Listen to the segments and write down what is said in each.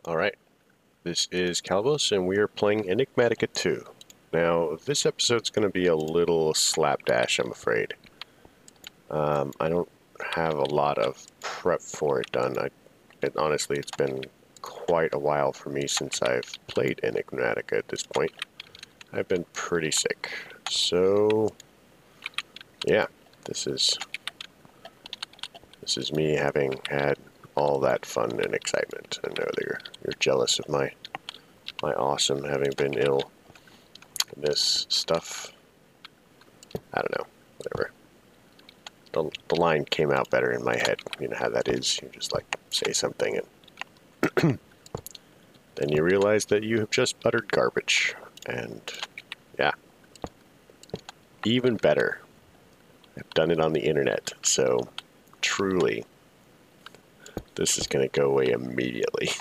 Alright, this is Calibos, and we are playing Enigmatica 2. Now, this episode's going to be a little slapdash, I'm afraid. I don't have a lot of prep for it done. Honestly, it's been quite a while for me since I've played Enigmatica at this point. I've been pretty sick. So, yeah, this is me having had all that fun and excitement. I know that you're jealous of my awesome having been ill. This stuff, I don't know, whatever. The line came out better in my head. You know how that is. You just like say something and then you realize that you have just uttered garbage. And yeah, even better, I've done it on the internet. So truly, this is going to go away immediately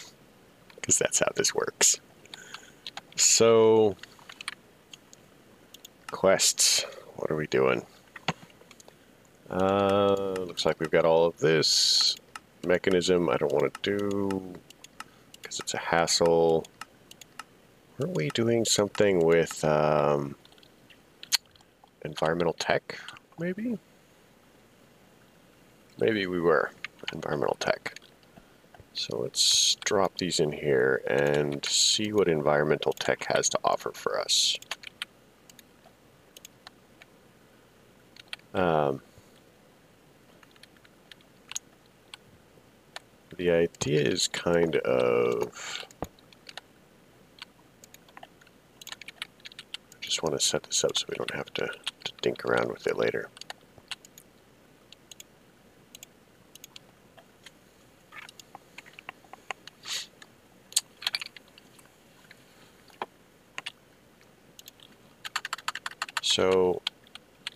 because that's how this works. So, quests. What are we doing? Looks like we've got all of this. Mechanism I don't want to do because it's a hassle. Weren't we doing something with environmental tech, maybe? Maybe we were. Environmental tech. So let's drop these in here and see what environmental tech has to offer for us. The idea is kind of... I just want to set this up so we don't have to dink around with it later. So,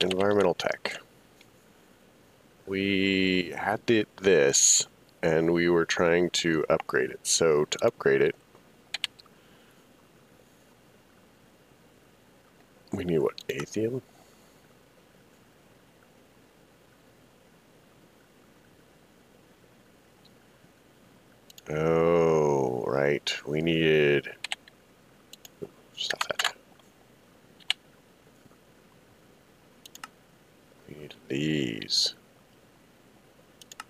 environmental tech. We had this, and we were trying to upgrade it. So, to upgrade it, we need what? Atheum? Oh, right. We needed... Stop that. We need these.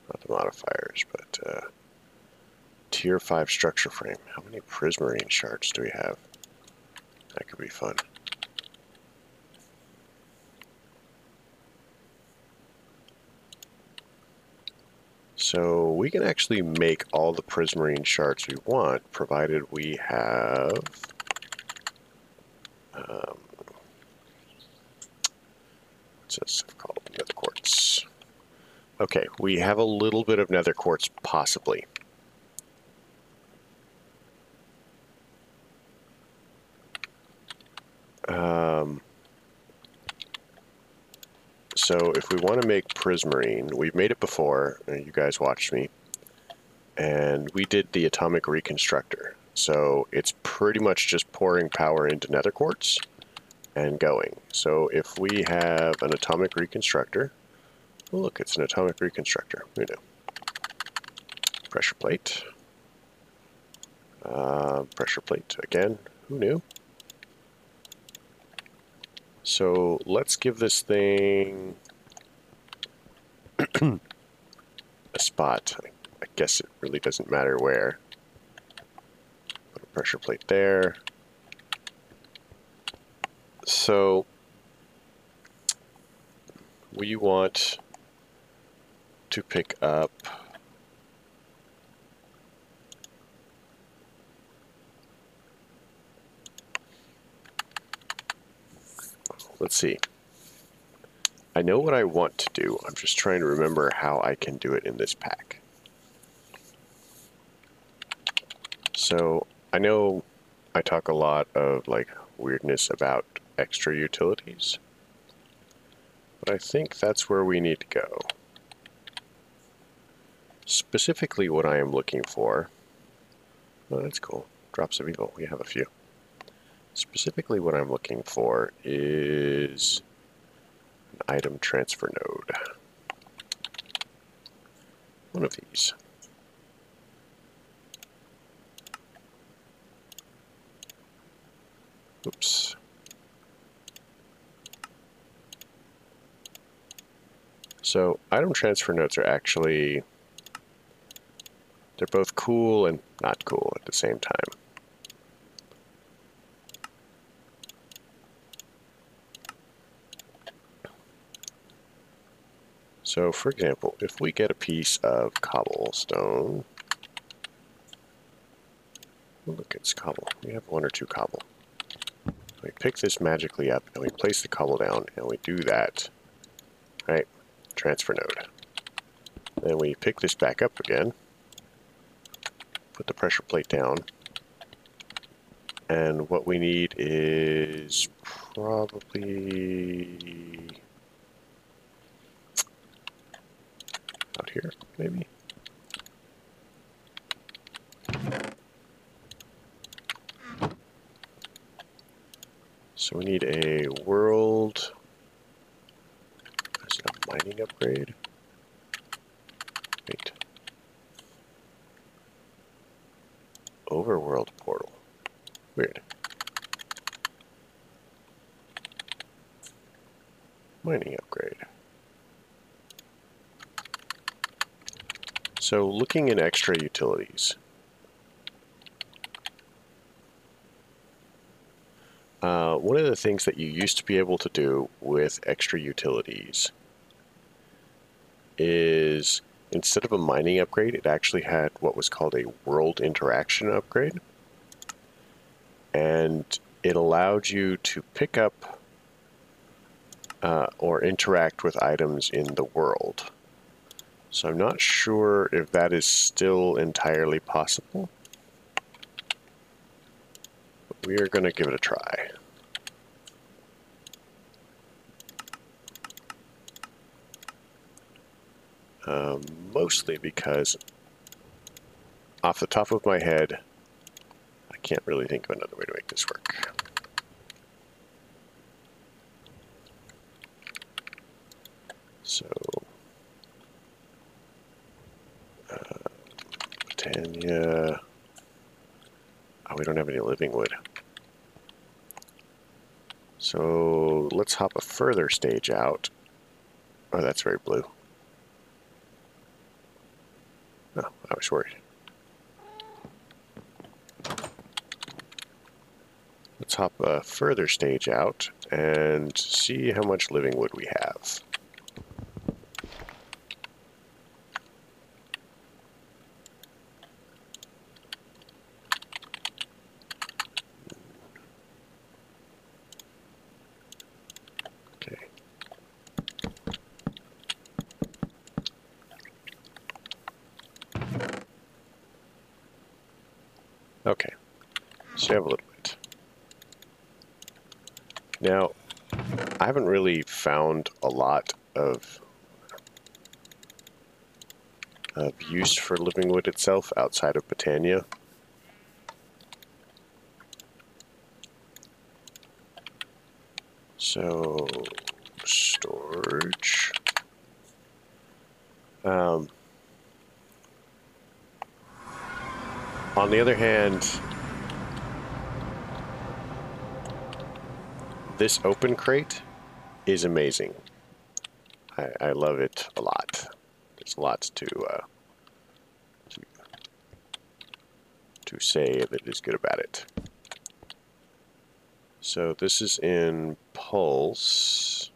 Not the modifiers, but tier 5 structure frame. How many prismarine shards do we have? That could be fun. So we can actually make all the prismarine shards we want, provided we have what's this stuff called? Nether quartz. Okay, we have a little bit of nether quartz, possibly. So if we want to make prismarine, we've made it before, you guys watched me, and we did the atomic reconstructor. So it's pretty much just pouring power into nether quartz and going. So if we have an atomic reconstructor, oh look, it's an atomic reconstructor. Who knew? Pressure plate. Pressure plate again. Who knew? So let's give this thing a spot. I guess it really doesn't matter where. Put a pressure plate there. So we want to pick up let's see. I know what I want to do. I'm just trying to remember how I can do it in this pack. So I know I talk a lot of like weirdness about extra utilities, but I think that's where we need to go. Specifically what I am looking for, oh that's cool, drops of evil, we have a few. Specifically what I'm looking for is an item transfer node. One of these. Oops. So item transfer nodes are actually, they're both cool and not cool at the same time. So for example, if we get a piece of cobblestone, look, it's cobble. We have 1 or 2 cobble. We pick this magically up and we place the cobble down and we do that, right? Transfer node. Then we pick this back up again, put the pressure plate down, and what we need is probably out here, maybe? So we need a world, is it a mining upgrade? Wait. Overworld portal. Weird. Mining upgrade. So looking in extra utilities. One of the things that you used to be able to do with extra utilities is instead of a mining upgrade, it actually had what was called a world interaction upgrade. And it allowed you to pick up or interact with items in the world. So I'm not sure if that is still entirely possible. But we are going to give it a try. Mostly because off the top of my head, I can't really think of another way to make this work. So, Britannia. Oh, we don't have any living wood. So let's hop a further stage out. Oh, that's very blue. Oh, I was worried. Let's hop a further stage out and see how much living wood we have. Okay. Okay, so you have a little bit. Now, I haven't really found a lot of use for living wood itself outside of Britannia. So, storage. On the other hand, this open crate is amazing. I love it a lot. There's lots to say that is good about it. So this is in Pulse.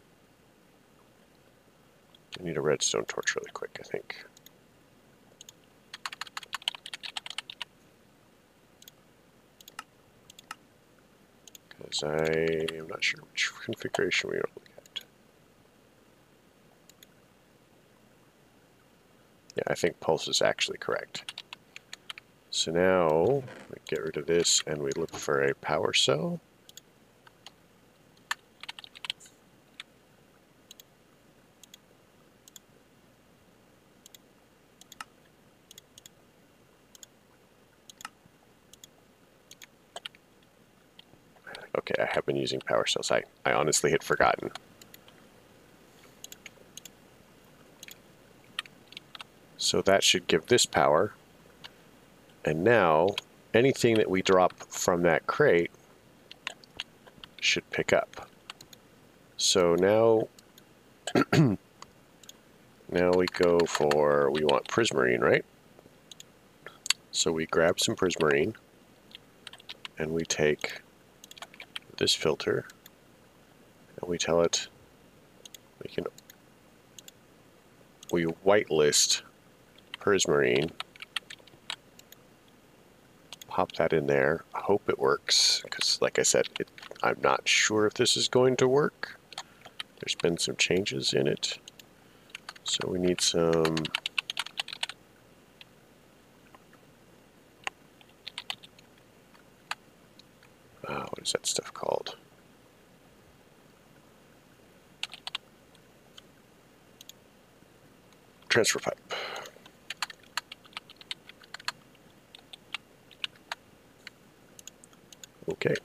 I need a redstone torch really quick, I think. Because I am not sure which configuration we are looking at. Yeah, I think Pulse is actually correct. So now we get rid of this and we look for a power cell. Okay, I have been using power cells. I honestly had forgotten. So that should give this power. And now, anything that we drop from that crate should pick up. So now, now we go for, we want prismarine, right? So we grab some prismarine, and we take this filter, and we tell it we whitelist prismarine, pop that in there. I hope it works, because like I said, I'm not sure if this is going to work. There's been some changes in it. So we need some what is that stuff called? Transfer pipe. Okay.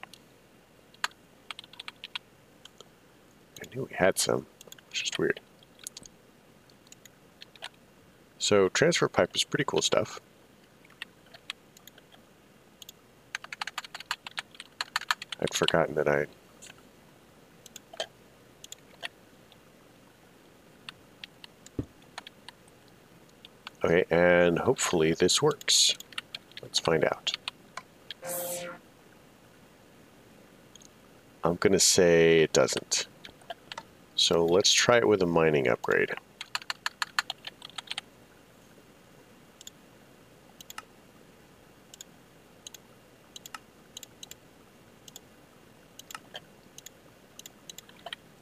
I knew we had some. It's just weird. So transfer pipe is pretty cool stuff. I'd forgotten that I... Okay, and hopefully this works. Let's find out. I'm going to say it doesn't. So let's try it with a mining upgrade.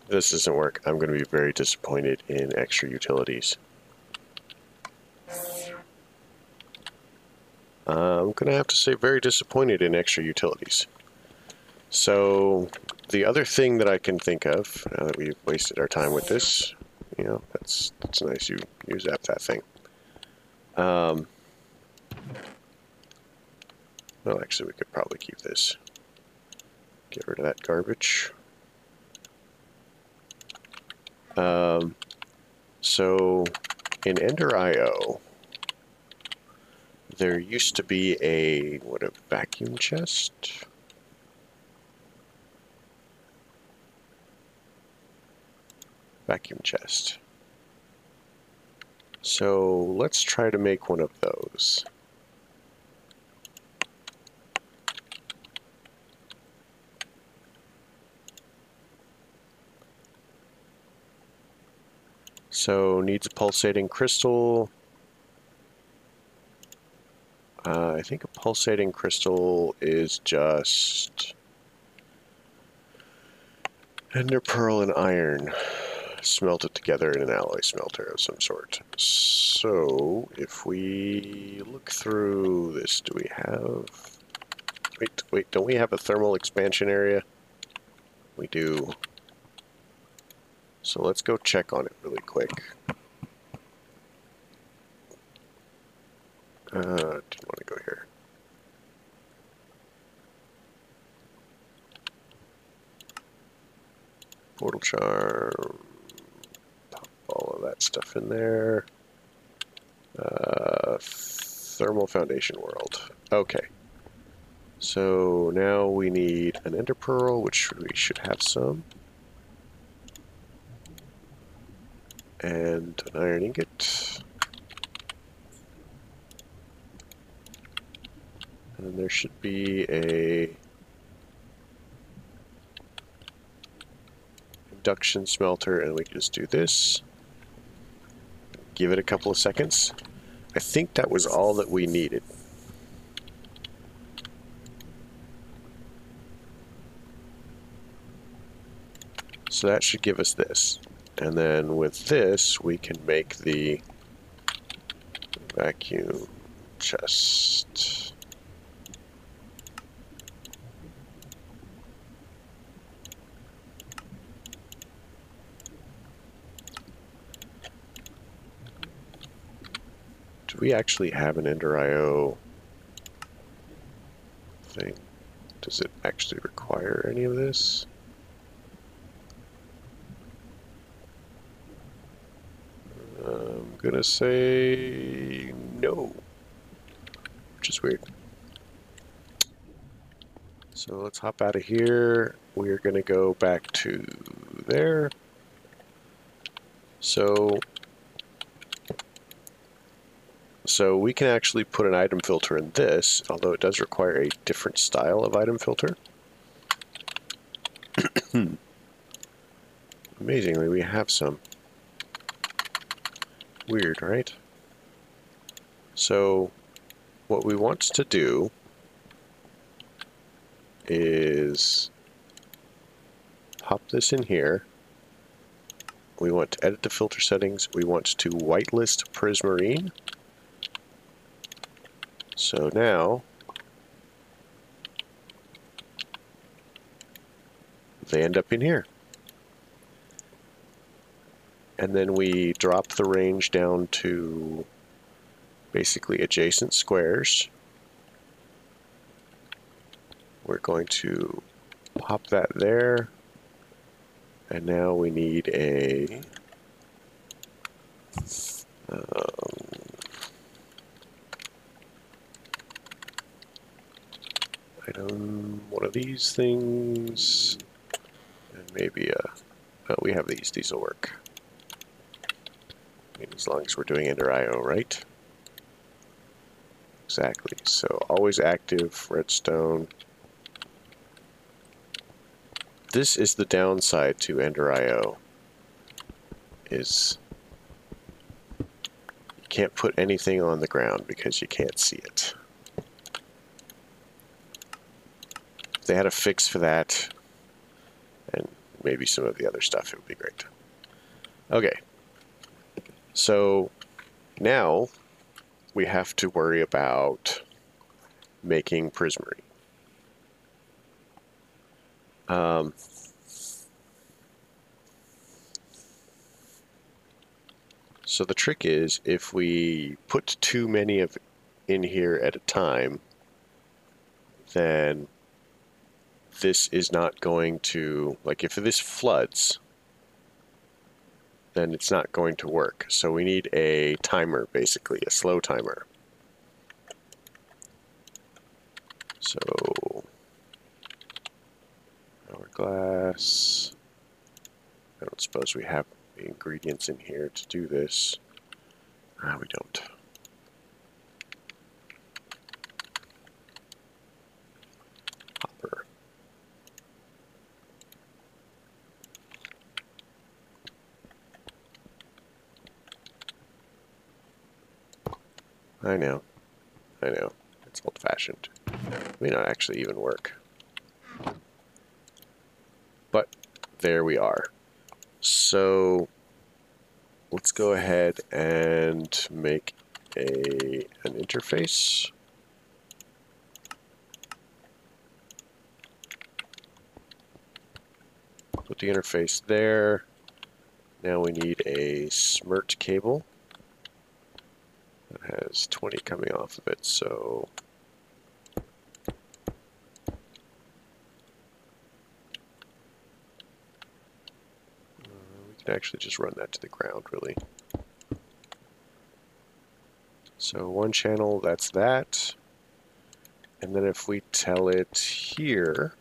If this doesn't work, I'm going to be very disappointed in extra utilities. I'm going to have to say very disappointed in extra utilities. So the other thing that I can think of, now that we've wasted our time with this, you know, that's nice you zap that thing. Well, actually, we could probably keep this. Get rid of that garbage. So in Ender.io, there used to be a vacuum chest? Vacuum chest. So let's try to make one of those. So needs a pulsating crystal. I think a pulsating crystal is just ender pearl and iron smelted together in an alloy smelter of some sort. So if we look through this, do we have... Wait, don't we have a thermal expansion area? We do. So let's go check on it really quick. Didn't want to go here. Portal charm. Pop all of that stuff in there. Thermal foundation world. Okay. So now we need an ender pearl, which we should have some. And an iron ingot. And there should be a induction smelter, and we can just do this. Give it a couple of seconds. I think that was all that we needed. So that should give us this. And then with this, we can make the vacuum chest. Do we actually have an Ender.io thing? Does it actually require any of this? I'm gonna say no, which is weird. So let's hop out of here. We're going to go back to there. So we can actually put an item filter in this, although it does require a different style of item filter. Amazingly, we have some. Weird, right? So what we want to do is pop this in here. We want to edit the filter settings. We want to whitelist prismarine. So now they end up in here. And then we drop the range down to basically adjacent squares. We're going to pop that there. And now we need a item, one of these things, and maybe we have these. These will work. I mean, as long as we're doing under IO, right? Exactly. So always active redstone. This is the downside to Ender IO, is you can't put anything on the ground because you can't see it. If they had a fix for that, and maybe some of the other stuff, it would be great. Okay, so now we have to worry about making prismarine. So the trick is, if we put too many of in here at a time, then this is not going to, like if this floods, then it's not going to work. So we need a timer, basically, a slow timer. So hourglass. I don't suppose we have the ingredients in here to do this. We don't. Hopper. I know. It's old-fashioned. May not actually even work. But there we are. So let's go ahead and make an interface. Put the interface there. Now we need a SMRT cable that has 20 coming off of it, so we can actually just run that to the ground, really. So one channel, that's that. And then if we tell it here,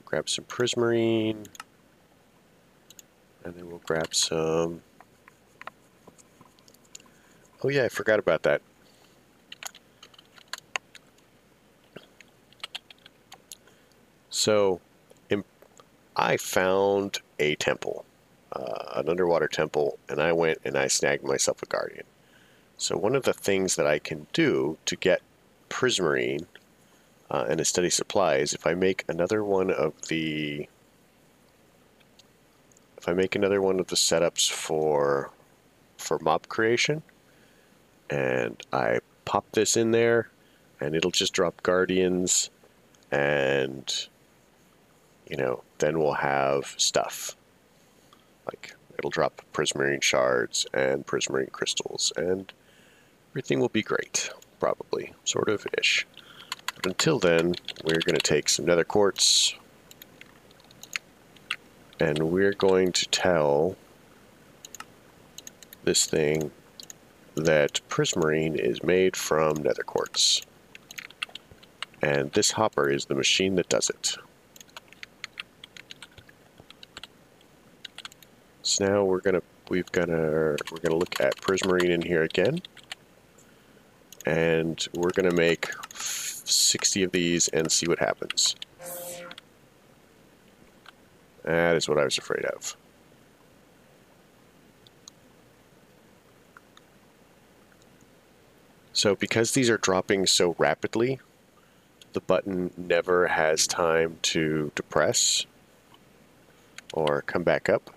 grab some prismarine, and then we'll grab some, oh yeah, I forgot about that. So I found a temple, an underwater temple, and I went and I snagged myself a guardian. So one of the things that I can do to get prismarine and a steady supply is if I make another one of the setups for mob creation, and I pop this in there, and it'll just drop guardians, and you know, then we'll have stuff like it'll drop prismarine shards and prismarine crystals, and everything will be great, probably, sort of ish. But until then, we're going to take some nether quartz, and we're going to tell this thing that prismarine is made from nether quartz. And this hopper is the machine that does it. So now we're gonna look at prismarine in here again, and we're gonna make 60 of these and see what happens. That is what I was afraid of. So because these are dropping so rapidly, the button never has time to depress or come back up.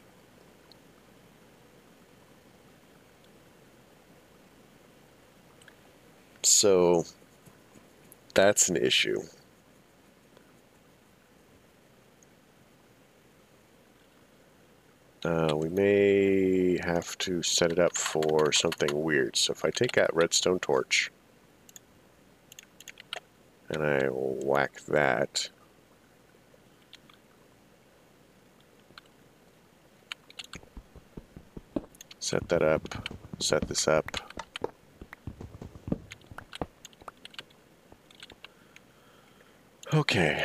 So that's an issue. We may have to set it up for something weird. So if I take that redstone torch and I whack that, set that up, set this up. Okay.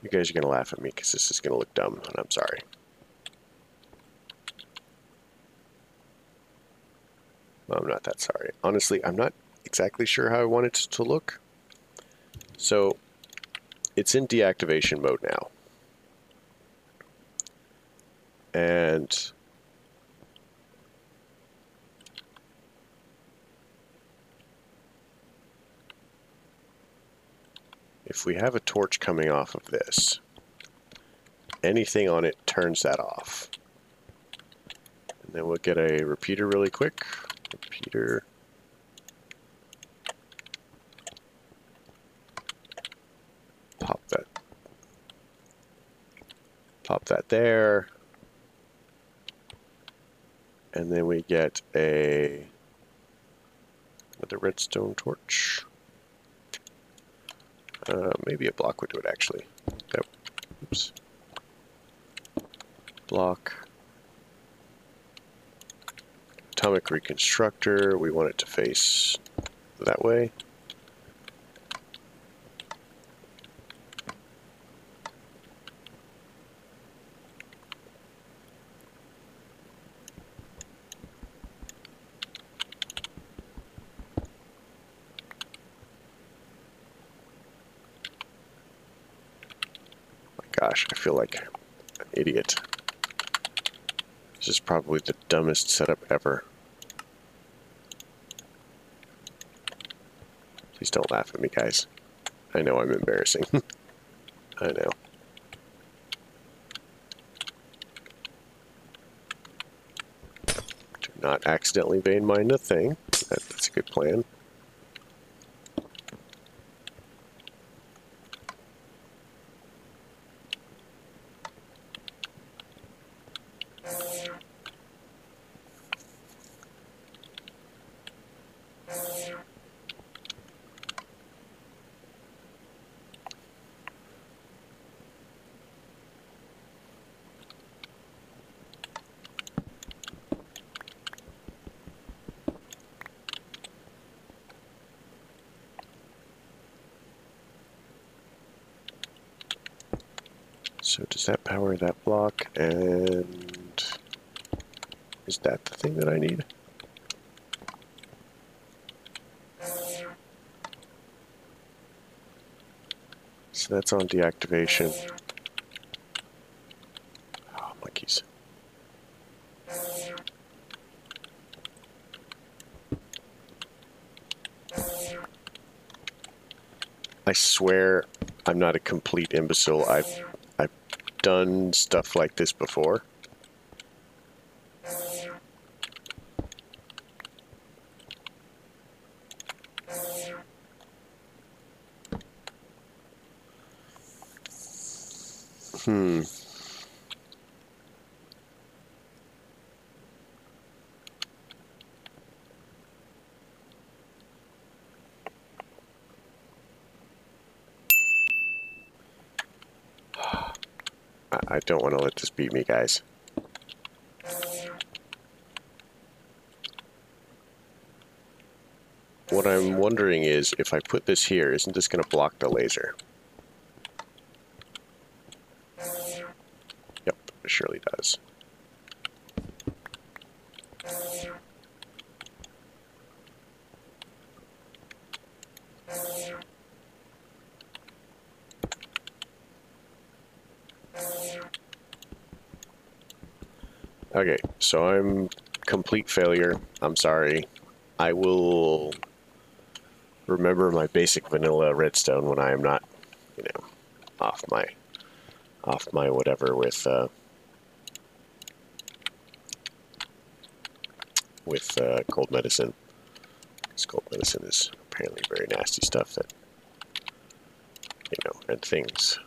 You guys are going to laugh at me because this is going to look dumb, and I'm sorry. Well, I'm not that sorry. Honestly, I'm not exactly sure how I want it to look. So, it's in deactivation mode now. And if we have a torch coming off of this, anything on it turns that off. And then we'll get a repeater really quick. Repeater. Pop that there. And then we get another redstone torch. Maybe a block would do it, actually. Nope. Oops. Block. Atomic reconstructor. We want it to face that way. Gosh, I feel like an idiot. This is probably the dumbest setup ever. Please don't laugh at me, guys. I know I'm embarrassing. I know. Do not accidentally vein mine the thing. That's a good plan. So does that power that block, and is that the thing that I need? So that's on deactivation. Oh, monkeys. I swear I'm not a complete imbecile. I've done stuff like this before. I don't want to let this beat me, guys. What I'm wondering is, if I put this here, isn't this going to block the laser? Yep, it surely does. Okay, so I'm complete failure. I'm sorry. I will remember my basic vanilla redstone when I am not, you know, off my whatever with cold medicine. This cold medicine is apparently very nasty stuff that, you know, and things.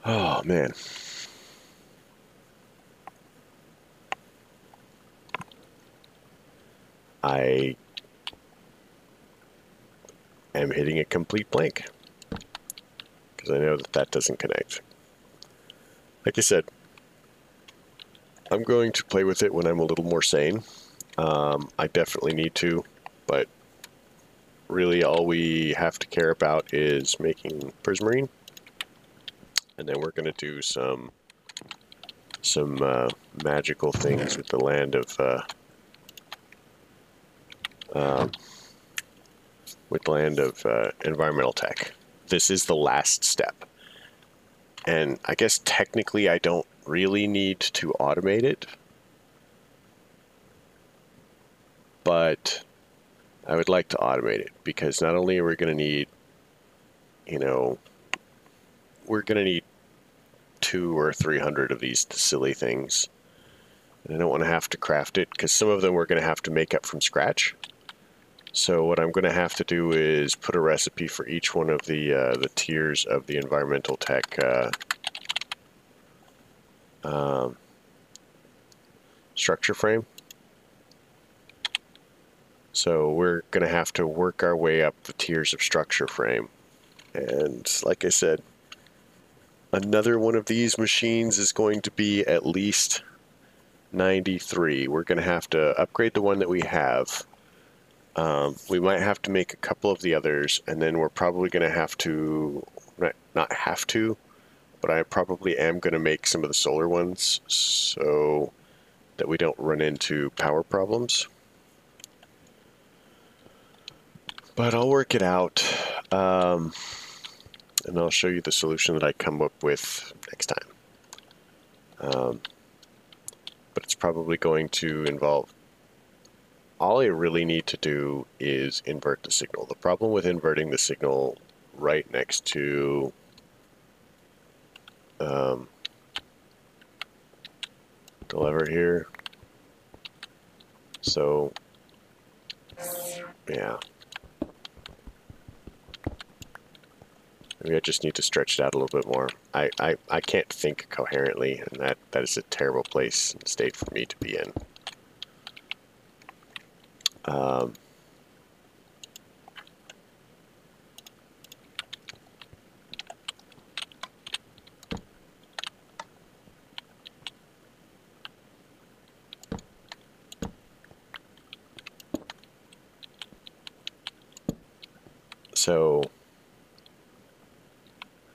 Oh, man. I am hitting a complete blank because I know that that doesn't connect. Like I said, I'm going to play with it when I'm a little more sane. I definitely need to, but really all we have to care about is making prismarine, and then we're going to do some magical things with the land of environmental tech. This is the last step, and I guess technically I don't really need to automate it, but I would like to automate it because not only are we going to need, you know, we're going to need 200 or 300 of these silly things, and I don't want to have to craft it because some of them we're going to have to make up from scratch. So what I'm going to have to do is put a recipe for each one of the tiers of the environmental tech structure frame. So we're going to have to work our way up the tiers of structure frame. And like I said, another one of these machines is going to be at least 93. We're going to have to upgrade the one that we have. We might have to make a couple of the others, and then we're probably going to have to, not have to, but I probably am going to make some of the solar ones so that we don't run into power problems. But I'll work it out, and I'll show you the solution that I come up with next time. But it's probably going to involve, all I really need to do is invert the signal. The problem with inverting the signal right next to the lever here, so yeah, maybe I just need to stretch it out a little bit more. I can't think coherently, and that is a terrible place and state for me to be in. So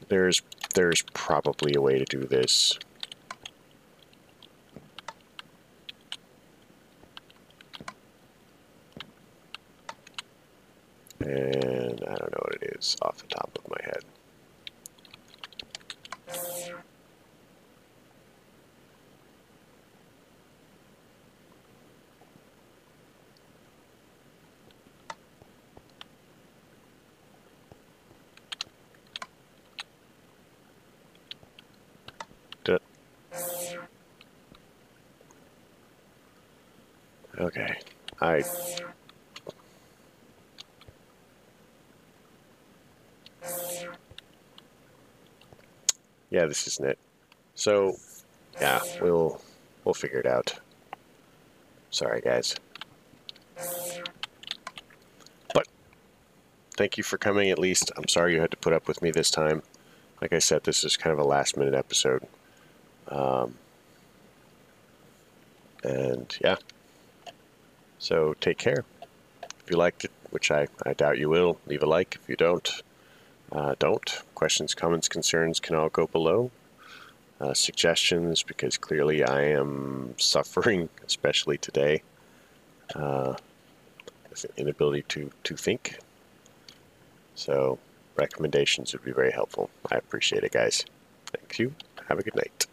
there's probably a way to do this. And I don't know what it is off the top of my head. Okay, Yeah, this isn't it. So, yeah, we'll figure it out. Sorry, guys. But thank you for coming, at least. I'm sorry you had to put up with me this time. Like I said, this is kind of a last-minute episode. And, yeah. So, take care. If you liked it, which I doubt you will, leave a like. If you don't, don't. Questions, comments, concerns can all go below. Suggestions, because clearly I am suffering, especially today, with an inability to think. So recommendations would be very helpful. I appreciate it, guys. Thank you. Have a good night.